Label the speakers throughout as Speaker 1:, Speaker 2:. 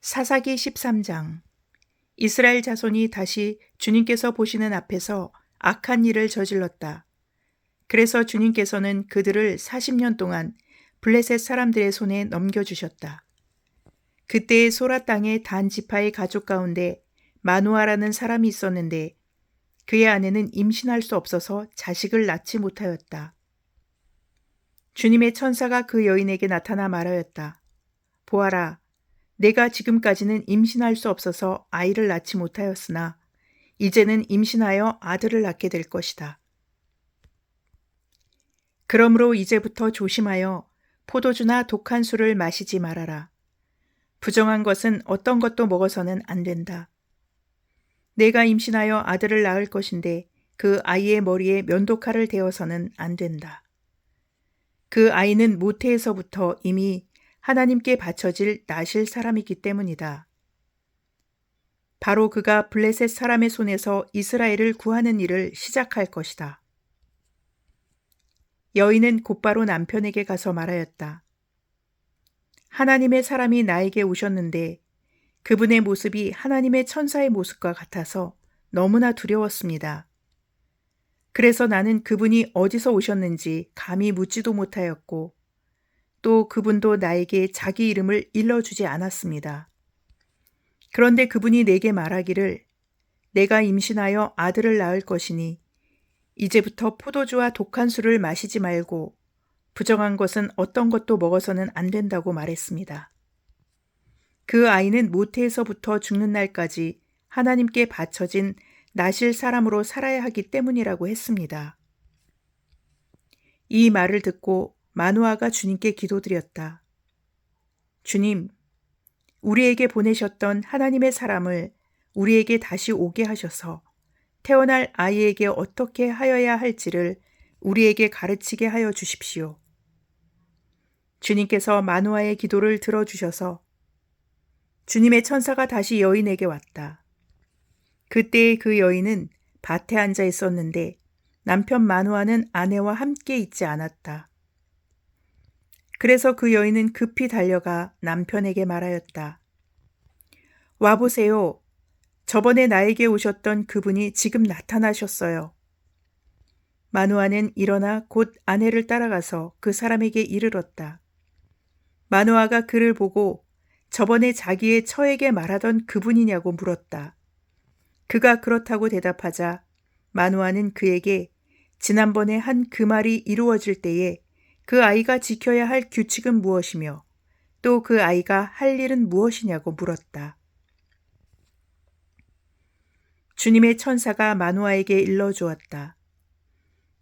Speaker 1: 사사기 13장. 이스라엘 자손이 다시 주님께서 보시는 앞에서 악한 일을 저질렀다. 그래서 주님께서는 그들을 40년 동안 블레셋 사람들의 손에 넘겨주셨다. 그때의 소라 땅의 단 지파의 가족 가운데 마누아라는 사람이 있었는데 그의 아내는 임신할 수 없어서 자식을 낳지 못하였다. 주님의 천사가 그 여인에게 나타나 말하였다. 보아라, 내가 지금까지는 임신할 수 없어서 아이를 낳지 못하였으나 이제는 임신하여 아들을 낳게 될 것이다. 그러므로 이제부터 조심하여 포도주나 독한 술을 마시지 말아라. 부정한 것은 어떤 것도 먹어서는 안 된다. 내가 임신하여 아들을 낳을 것인데 그 아이의 머리에 면도칼을 대어서는 안 된다. 그 아이는 모태에서부터 이미 하나님께 바쳐질 나실 사람이기 때문이다. 바로 그가 블레셋 사람의 손에서 이스라엘을 구하는 일을 시작할 것이다. 여인은 곧바로 남편에게 가서 말하였다. 하나님의 사람이 나에게 오셨는데 그분의 모습이 하나님의 천사의 모습과 같아서 너무나 두려웠습니다. 그래서 나는 그분이 어디서 오셨는지 감히 묻지도 못하였고 또 그분도 나에게 자기 이름을 일러주지 않았습니다. 그런데 그분이 내게 말하기를 내가 임신하여 아들을 낳을 것이니 이제부터 포도주와 독한 술을 마시지 말고 부정한 것은 어떤 것도 먹어서는 안 된다고 말했습니다. 그 아이는 모태에서부터 죽는 날까지 하나님께 바쳐진 나실 사람으로 살아야 하기 때문이라고 했습니다. 이 말을 듣고 마누아가 주님께 기도드렸다. 주님, 우리에게 보내셨던 하나님의 사람을 우리에게 다시 오게 하셔서 태어날 아이에게 어떻게 하여야 할지를 우리에게 가르치게 하여 주십시오. 주님께서 마누아의 기도를 들어주셔서 주님의 천사가 다시 여인에게 왔다. 그때 그 여인은 밭에 앉아 있었는데 남편 마누아는 아내와 함께 있지 않았다. 그래서 그 여인은 급히 달려가 남편에게 말하였다. 와보세요. 저번에 나에게 오셨던 그분이 지금 나타나셨어요. 마누아는 일어나 곧 아내를 따라가서 그 사람에게 이르렀다. 마누아가 그를 보고 저번에 자기의 처에게 말하던 그분이냐고 물었다. 그가 그렇다고 대답하자 마누아는 그에게 지난번에 한 그 말이 이루어질 때에 그 아이가 지켜야 할 규칙은 무엇이며 또 그 아이가 할 일은 무엇이냐고 물었다. 주님의 천사가 마누아에게 일러주었다.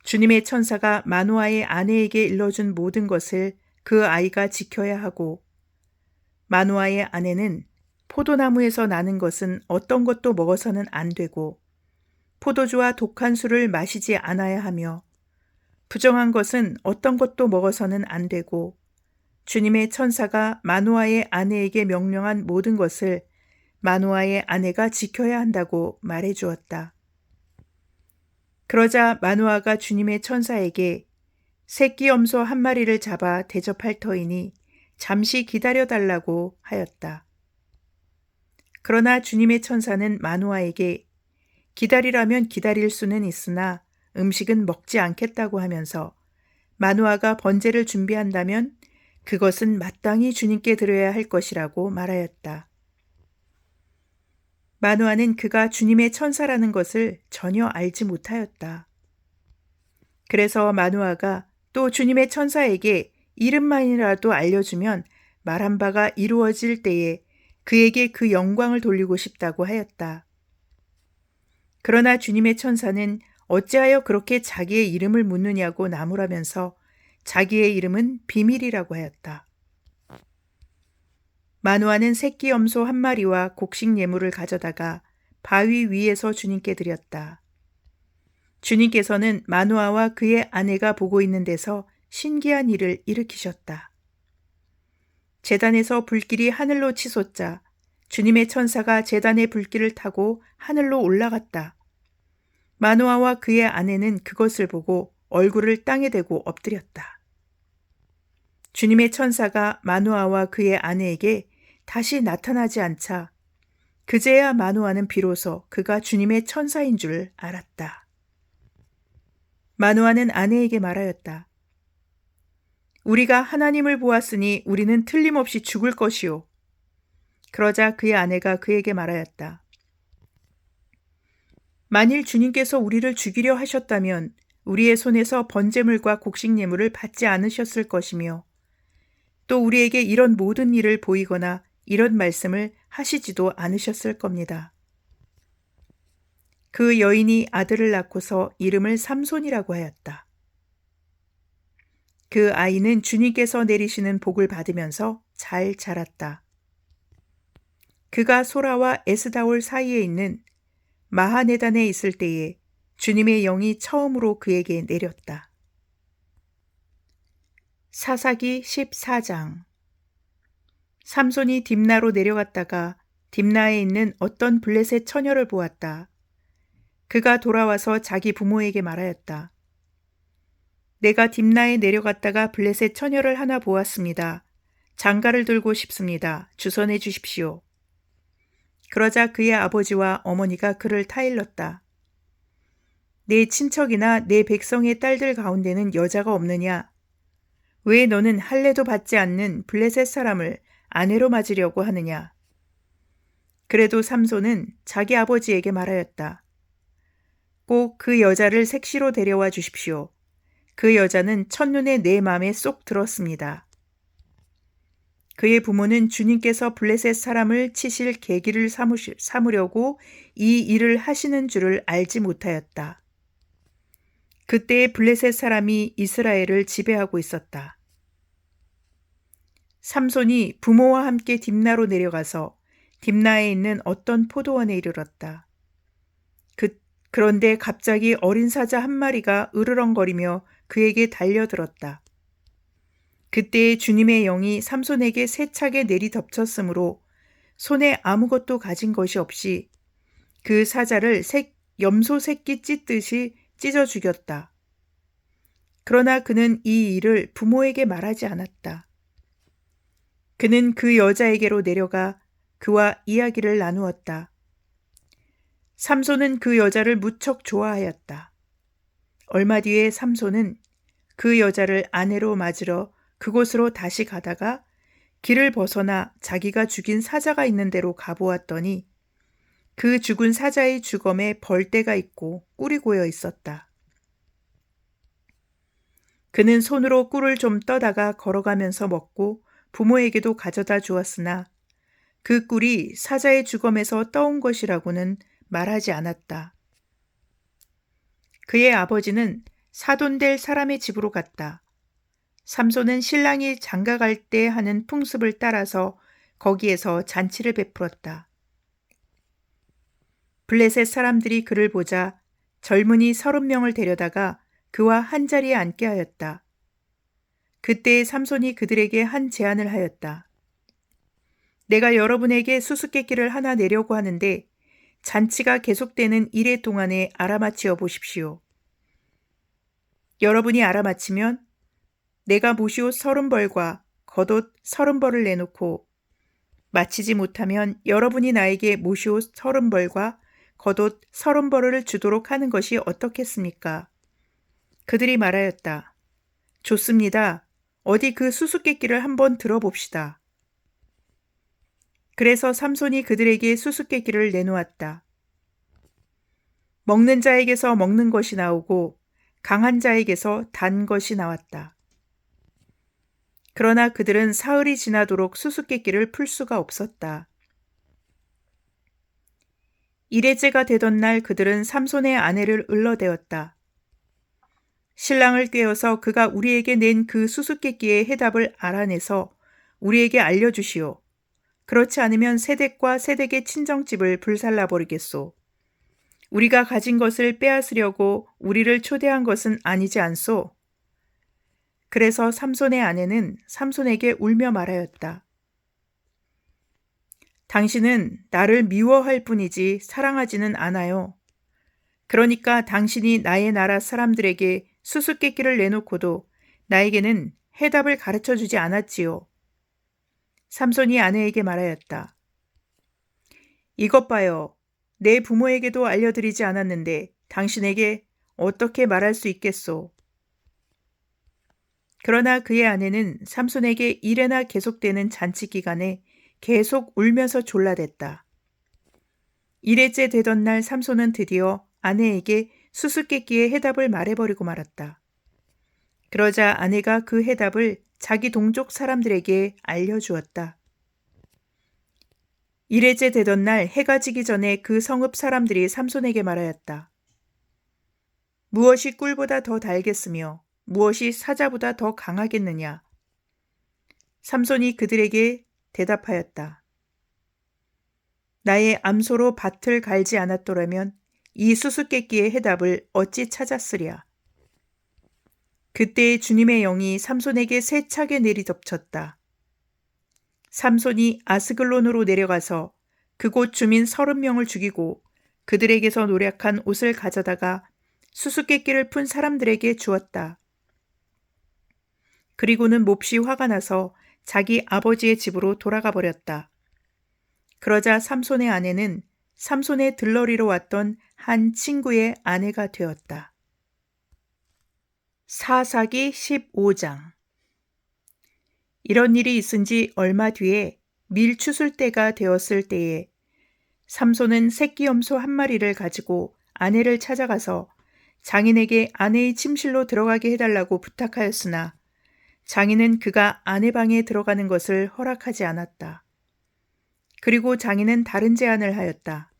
Speaker 1: 주님의 천사가 마누아의 아내에게 일러준 모든 것을 그 아이가 지켜야 하고 마누아의 아내는 포도나무에서 나는 것은 어떤 것도 먹어서는 안 되고 포도주와 독한 술을 마시지 않아야 하며 부정한 것은 어떤 것도 먹어서는 안 되고 주님의 천사가 마누아의 아내에게 명령한 모든 것을 마누아의 아내가 지켜야 한다고 말해 주었다. 그러자 마누아가 주님의 천사에게 새끼 염소 한 마리를 잡아 대접할 터이니 잠시 기다려달라고 하였다. 그러나 주님의 천사는 마누아에게 기다리라면 기다릴 수는 있으나 음식은 먹지 않겠다고 하면서 마누아가 번제를 준비한다면 그것은 마땅히 주님께 드려야 할 것이라고 말하였다. 마누아는 그가 주님의 천사라는 것을 전혀 알지 못하였다. 그래서 마누아가 또 주님의 천사에게 이름만이라도 알려주면 말한 바가 이루어질 때에 그에게 그 영광을 돌리고 싶다고 하였다. 그러나 주님의 천사는 어찌하여 그렇게 자기의 이름을 묻느냐고 나무라면서 자기의 이름은 비밀이라고 하였다. 마누아는 새끼 염소 한 마리와 곡식 예물을 가져다가 바위 위에서 주님께 드렸다. 주님께서는 마누아와 그의 아내가 보고 있는 데서 신기한 일을 일으키셨다. 제단에서 불길이 하늘로 치솟자 주님의 천사가 제단의 불길을 타고 하늘로 올라갔다. 마누아와 그의 아내는 그것을 보고 얼굴을 땅에 대고 엎드렸다. 주님의 천사가 마누아와 그의 아내에게 다시 나타나지 않자 그제야 마누아는 비로소 그가 주님의 천사인 줄 알았다. 마누아는 아내에게 말하였다. 우리가 하나님을 보았으니 우리는 틀림없이 죽을 것이요. 그러자 그의 아내가 그에게 말하였다. 만일 주님께서 우리를 죽이려 하셨다면 우리의 손에서 번제물과 곡식예물을 받지 않으셨을 것이며 또 우리에게 이런 모든 일을 보이거나 이런 말씀을 하시지도 않으셨을 겁니다. 그 여인이 아들을 낳고서 이름을 삼손이라고 하였다. 그 아이는 주님께서 내리시는 복을 받으면서 잘 자랐다. 그가 소라와 에스다올 사이에 있는 마하네단에 있을 때에 주님의 영이 처음으로 그에게 내렸다. 사사기 14장. 삼손이 딥나로 내려갔다가 딥나에 있는 어떤 블레셋 처녀를 보았다. 그가 돌아와서 자기 부모에게 말하였다. 내가 딥나에 내려갔다가 블레셋 처녀를 하나 보았습니다. 장가를 들고 싶습니다. 주선해 주십시오. 그러자 그의 아버지와 어머니가 그를 타일렀다. 내 친척이나 내 백성의 딸들 가운데는 여자가 없느냐? 왜 너는 할례도 받지 않는 블레셋 사람을 아내로 맞으려고 하느냐? 그래도 삼손은 자기 아버지에게 말하였다. 꼭 그 여자를 색시로 데려와 주십시오. 그 여자는 첫눈에 내 마음에 쏙 들었습니다. 그의 부모는 주님께서 블레셋 사람을 치실 계기를 삼으려고 이 일을 하시는 줄을 알지 못하였다. 그때에 블레셋 사람이 이스라엘을 지배하고 있었다. 삼손이 부모와 함께 딥나로 내려가서 딥나에 있는 어떤 포도원에 이르렀다. 그런데 갑자기 어린 사자 한 마리가 으르렁거리며 그에게 달려들었다. 그때에 주님의 영이 삼손에게 세차게 내리덮쳤으므로 손에 아무것도 가진 것이 없이 그 사자를 염소 새끼 찢듯이 찢어 죽였다. 그러나 그는 이 일을 부모에게 말하지 않았다. 그는 그 여자에게로 내려가 그와 이야기를 나누었다. 삼손은 그 여자를 무척 좋아하였다. 얼마 뒤에 삼손은 그 여자를 아내로 맞으러 그곳으로 다시 가다가 길을 벗어나 자기가 죽인 사자가 있는 데로 가보았더니 그 죽은 사자의 주검에 벌떼가 있고 꿀이 고여 있었다. 그는 손으로 꿀을 좀 떠다가 걸어가면서 먹고 부모에게도 가져다 주었으나 그 꿀이 사자의 주검에서 떠온 것이라고는 말하지 않았다. 그의 아버지는 사돈될 사람의 집으로 갔다. 삼손은 신랑이 장가갈 때 하는 풍습을 따라서 거기에서 잔치를 베풀었다. 블레셋 사람들이 그를 보자 젊은이 30명을 데려다가 그와 한자리에 앉게 하였다. 그때 삼손이 그들에게 한 제안을 하였다. 내가 여러분에게 수수께끼를 하나 내려고 하는데 잔치가 계속되는 이래 동안에 알아맞히어 보십시오. 여러분이 알아맞히면 내가 모시옷 30벌과 겉옷 30벌을 내놓고 마치지 못하면 여러분이 나에게 모시옷 30벌과 겉옷 30벌을 주도록 하는 것이 어떻겠습니까? 그들이 말하였다. 좋습니다. 어디 그 수수께끼를 한번 들어봅시다. 그래서 삼손이 그들에게 수수께끼를 내놓았다. 먹는 자에게서 먹는 것이 나오고 강한 자에게서 단 것이 나왔다. 그러나 그들은 사흘이 지나도록 수수께끼를 풀 수가 없었다. 이레째가 되던 날 그들은 삼손의 아내를 을러대었다. 신랑을 꾀어서 그가 우리에게 낸 그 수수께끼의 해답을 알아내서 우리에게 알려주시오. 그렇지 않으면 세댁과 세댁의 친정집을 불살라버리겠소. 우리가 가진 것을 빼앗으려고 우리를 초대한 것은 아니지 않소? 그래서 삼손의 아내는 삼손에게 울며 말하였다. 당신은 나를 미워할 뿐이지 사랑하지는 않아요. 그러니까 당신이 나의 나라 사람들에게 수수께끼를 내놓고도 나에게는 해답을 가르쳐 주지 않았지요. 삼손이 아내에게 말하였다. 이것 봐요. 내 부모에게도 알려드리지 않았는데 당신에게 어떻게 말할 수 있겠소? 그러나 그의 아내는 삼손에게 이래나 계속되는 잔치 기간에 계속 울면서 졸라댔다. 일회째 되던 날 삼손은 드디어 아내에게 수수께끼의 해답을 말해버리고 말았다. 그러자 아내가 그 해답을 자기 동족 사람들에게 알려주었다. 일회째 되던 날 해가 지기 전에 그 성읍 사람들이 삼손에게 말하였다. 무엇이 꿀보다 더 달겠으며 무엇이 사자보다 더 강하겠느냐? 삼손이 그들에게 대답하였다. 나의 암소로 밭을 갈지 않았더라면 이 수수께끼의 해답을 어찌 찾았으랴. 그때 주님의 영이 삼손에게 세차게 내리덮쳤다. 삼손이 아스글론으로 내려가서 그곳 주민 30명을 죽이고 그들에게서 노력한 옷을 가져다가 수수께끼를 푼 사람들에게 주었다. 그리고는 몹시 화가 나서 자기 아버지의 집으로 돌아가 버렸다. 그러자 삼손의 아내는 삼손의 들러리로 왔던 한 친구의 아내가 되었다. 사사기 15장. 이런 일이 있은 지 얼마 뒤에 밀 추술 때가 되었을 때에 삼손은 새끼 염소 한 마리를 가지고 아내를 찾아가서 장인에게 아내의 침실로 들어가게 해달라고 부탁하였으나 장인은 그가 아내 방에 들어가는 것을 허락하지 않았다. 그리고 장인은 다른 제안을 하였다.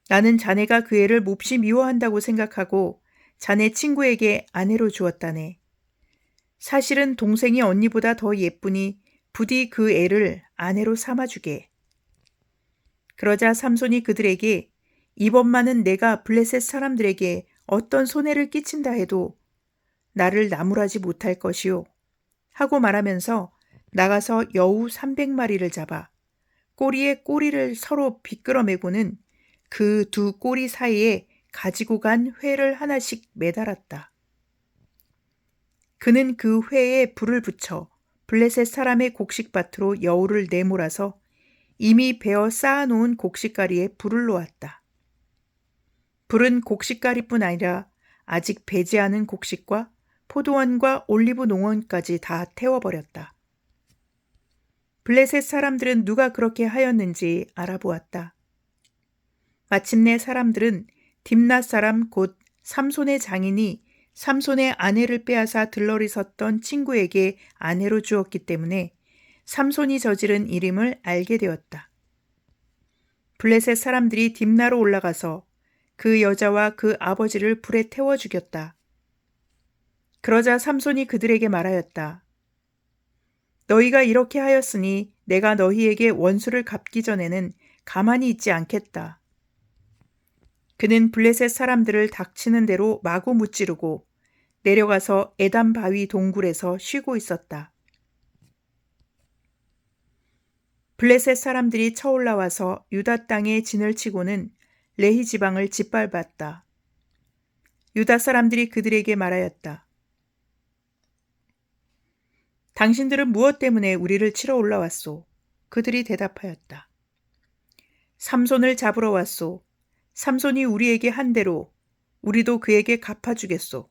Speaker 1: 나는 자네가 그 애를 몹시 미워한다고 생각하고 자네 친구에게 아내로 주었다네. 사실은 동생이 언니보다 더 예쁘니 부디 그 애를 아내로 삼아주게. 그러자 삼손이 그들에게 이번만은 내가 블레셋 사람들에게 어떤 손해를 끼친다 해도 나를 나무라지 못할 것이요. 하고 말하면서 나가서 여우 300마리를 잡아 꼬리에 꼬리를 서로 비끄러매고는 그 두 꼬리 사이에 가지고 간 회를 하나씩 매달았다. 그는 그 회에 불을 붙여 블레셋 사람의 곡식밭으로 여우를 내몰아서 이미 베어 쌓아놓은 곡식가리에 불을 놓았다. 불은 곡식가리뿐 아니라 아직 배지 않은 곡식과 포도원과 올리브 농원까지 다 태워버렸다. 블레셋 사람들은 누가 그렇게 하였는지 알아보았다. 마침내 사람들은 딥낫 사람 곧 삼손의 장인이 삼손의 아내를 빼앗아 들러리 섰던 친구에게 아내로 주었기 때문에 삼손이 저지른 일임을 알게 되었다. 블레셋 사람들이 딥나로 올라가서 그 여자와 그 아버지를 불에 태워 죽였다. 그러자 삼손이 그들에게 말하였다. 너희가 이렇게 하였으니 내가 너희에게 원수를 갚기 전에는 가만히 있지 않겠다. 그는 블레셋 사람들을 닥치는 대로 마구 무찌르고 내려가서 에담 바위 동굴에서 쉬고 있었다. 블레셋 사람들이 쳐올라와서 유다 땅에 진을 치고는 레히 지방을 짓밟았다. 유다 사람들이 그들에게 말하였다. 당신들은 무엇 때문에 우리를 치러 올라왔소? 그들이 대답하였다. 삼손을 잡으러 왔소. 삼손이 우리에게 한 대로 우리도 그에게 갚아주겠소.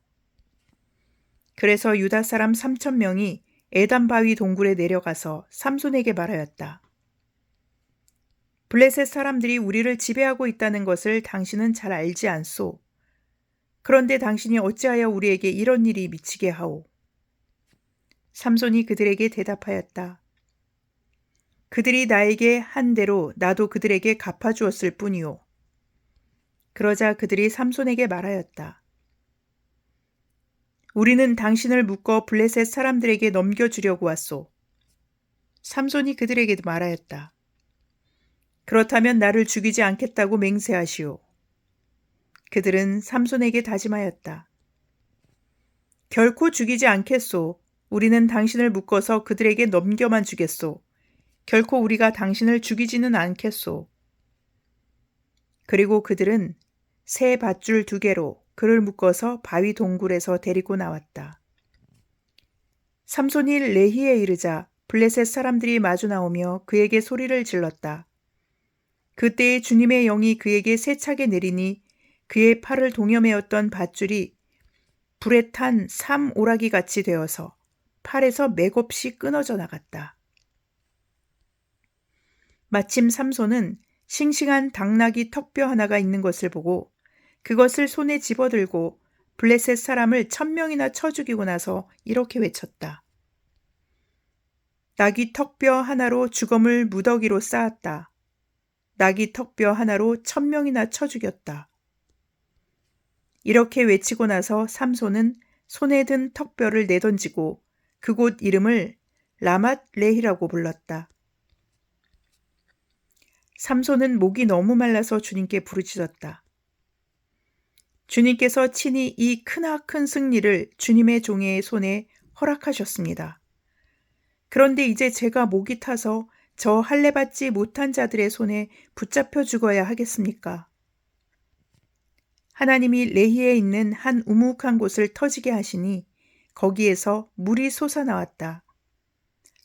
Speaker 1: 그래서 유다 사람 3,000명이 에담 바위 동굴에 내려가서 삼손에게 말하였다. 블레셋 사람들이 우리를 지배하고 있다는 것을 당신은 잘 알지 않소. 그런데 당신이 어찌하여 우리에게 이런 일이 미치게 하오? 삼손이 그들에게 대답하였다. 그들이 나에게 한 대로 나도 그들에게 갚아주었을 뿐이오. 그러자 그들이 삼손에게 말하였다. 우리는 당신을 묶어 블레셋 사람들에게 넘겨주려고 왔소. 삼손이 그들에게 말하였다. 그렇다면 나를 죽이지 않겠다고 맹세하시오. 그들은 삼손에게 다짐하였다. 결코 죽이지 않겠소. 우리는 당신을 묶어서 그들에게 넘겨만 주겠소. 결코 우리가 당신을 죽이지는 않겠소. 그리고 그들은 새 밧줄 2개로 그를 묶어서 바위 동굴에서 데리고 나왔다. 삼손이 레히에 이르자 블레셋 사람들이 마주 나오며 그에게 소리를 질렀다. 그때에 주님의 영이 그에게 세차게 내리니 그의 팔을 동여매었던 밧줄이 불에 탄 삼오라기 같이 되어서 팔에서 맥없이 끊어져 나갔다. 마침 삼손은 싱싱한 당나귀 턱뼈 하나가 있는 것을 보고 그것을 손에 집어들고 블레셋 사람을 1000명이나 쳐 죽이고 나서 이렇게 외쳤다. 나귀 턱뼈 하나로 주검을 무더기로 쌓았다. 나귀 턱뼈 하나로 1000명이나 쳐 죽였다. 이렇게 외치고 나서 삼손은 손에 든 턱뼈를 내던지고 그곳 이름을 라맛 레히라고 불렀다. 삼손은 목이 너무 말라서 주님께 부르짖었다. 주님께서 친히 이 크나큰 승리를 주님의 종의 손에 허락하셨습니다. 그런데 이제 제가 목이 타서 저 할례받지 못한 자들의 손에 붙잡혀 죽어야 하겠습니까? 하나님이 레히에 있는 한 우묵한 곳을 터지게 하시니 거기에서 물이 솟아나왔다.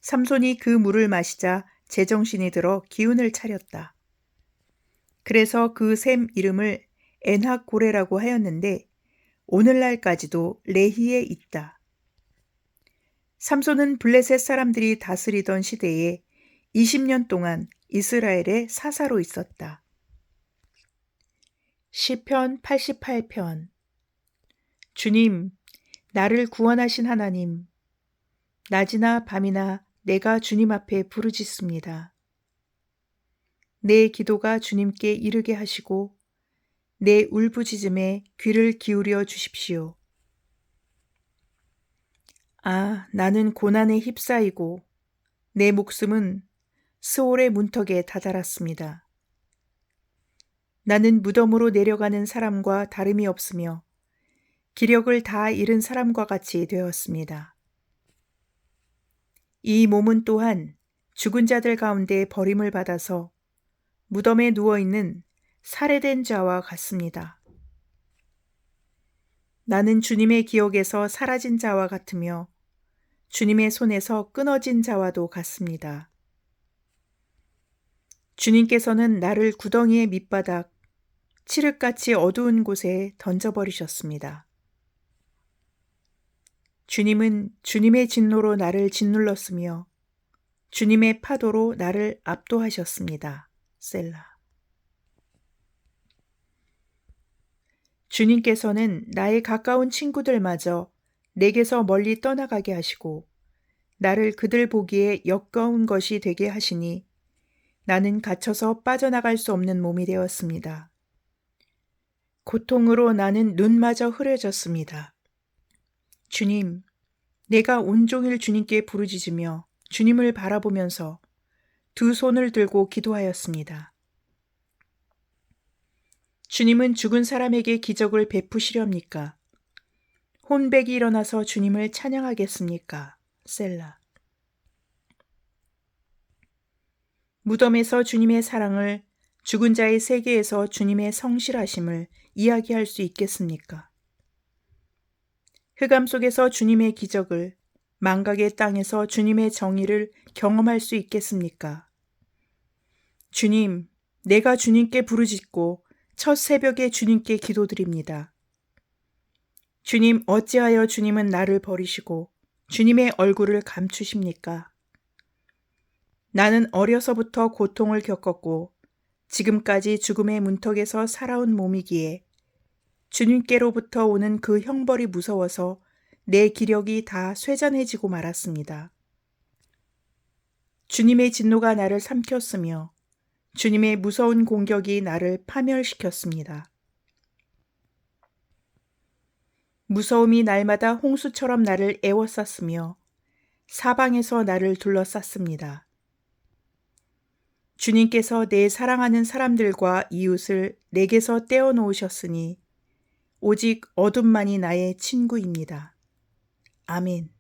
Speaker 1: 삼손이 그 물을 마시자 제정신이 들어 기운을 차렸다. 그래서 그 샘 이름을 엔학고레라고 하였는데 오늘날까지도 레히에 있다. 삼손은 블레셋 사람들이 다스리던 시대에 20년 동안 이스라엘의 사사로 있었다. 시편 88편. 주님, 나를 구원하신 하나님, 낮이나 밤이나 내가 주님 앞에 부르짖습니다. 내 기도가 주님께 이르게 하시고 내 울부짖음에 귀를 기울여 주십시오. 아, 나는 고난에 휩싸이고 내 목숨은 스올의 문턱에 다다랐습니다. 나는 무덤으로 내려가는 사람과 다름이 없으며 기력을 다 잃은 사람과 같이 되었습니다. 이 몸은 또한 죽은 자들 가운데 버림을 받아서 무덤에 누워있는 살해된 자와 같습니다. 나는 주님의 기억에서 사라진 자와 같으며 주님의 손에서 끊어진 자와도 같습니다. 주님께서는 나를 구덩이의 밑바닥, 칠흑같이 어두운 곳에 던져버리셨습니다. 주님은 주님의 진노로 나를 짓눌렀으며 주님의 파도로 나를 압도하셨습니다. 셀라. 주님께서는 나의 가까운 친구들마저 내게서 멀리 떠나가게 하시고 나를 그들 보기에 역겨운 것이 되게 하시니 나는 갇혀서 빠져나갈 수 없는 몸이 되었습니다. 고통으로 나는 눈마저 흐려졌습니다. 주님, 내가 온종일 주님께 부르짖으며 주님을 바라보면서 두 손을 들고 기도하였습니다. 주님은 죽은 사람에게 기적을 베푸시렵니까? 혼백이 일어나서 주님을 찬양하겠습니까? 셀라. 무덤에서 주님의 사랑을, 죽은 자의 세계에서 주님의 성실하심을 이야기할 수 있겠습니까? 흑암 속에서 주님의 기적을, 망각의 땅에서 주님의 정의를 경험할 수 있겠습니까? 주님, 내가 주님께 부르짖고 첫 새벽에 주님께 기도드립니다. 주님, 어찌하여 주님은 나를 버리시고 주님의 얼굴을 감추십니까? 나는 어려서부터 고통을 겪었고 지금까지 죽음의 문턱에서 살아온 몸이기에 주님께로부터 오는 그 형벌이 무서워서 내 기력이 다 쇠잔해지고 말았습니다. 주님의 진노가 나를 삼켰으며 주님의 무서운 공격이 나를 파멸시켰습니다. 무서움이 날마다 홍수처럼 나를 에워쌌으며 사방에서 나를 둘러쌌습니다. 주님께서 내 사랑하는 사람들과 이웃을 내게서 떼어놓으셨으니 오직 어둠만이 나의 친구입니다. 아멘.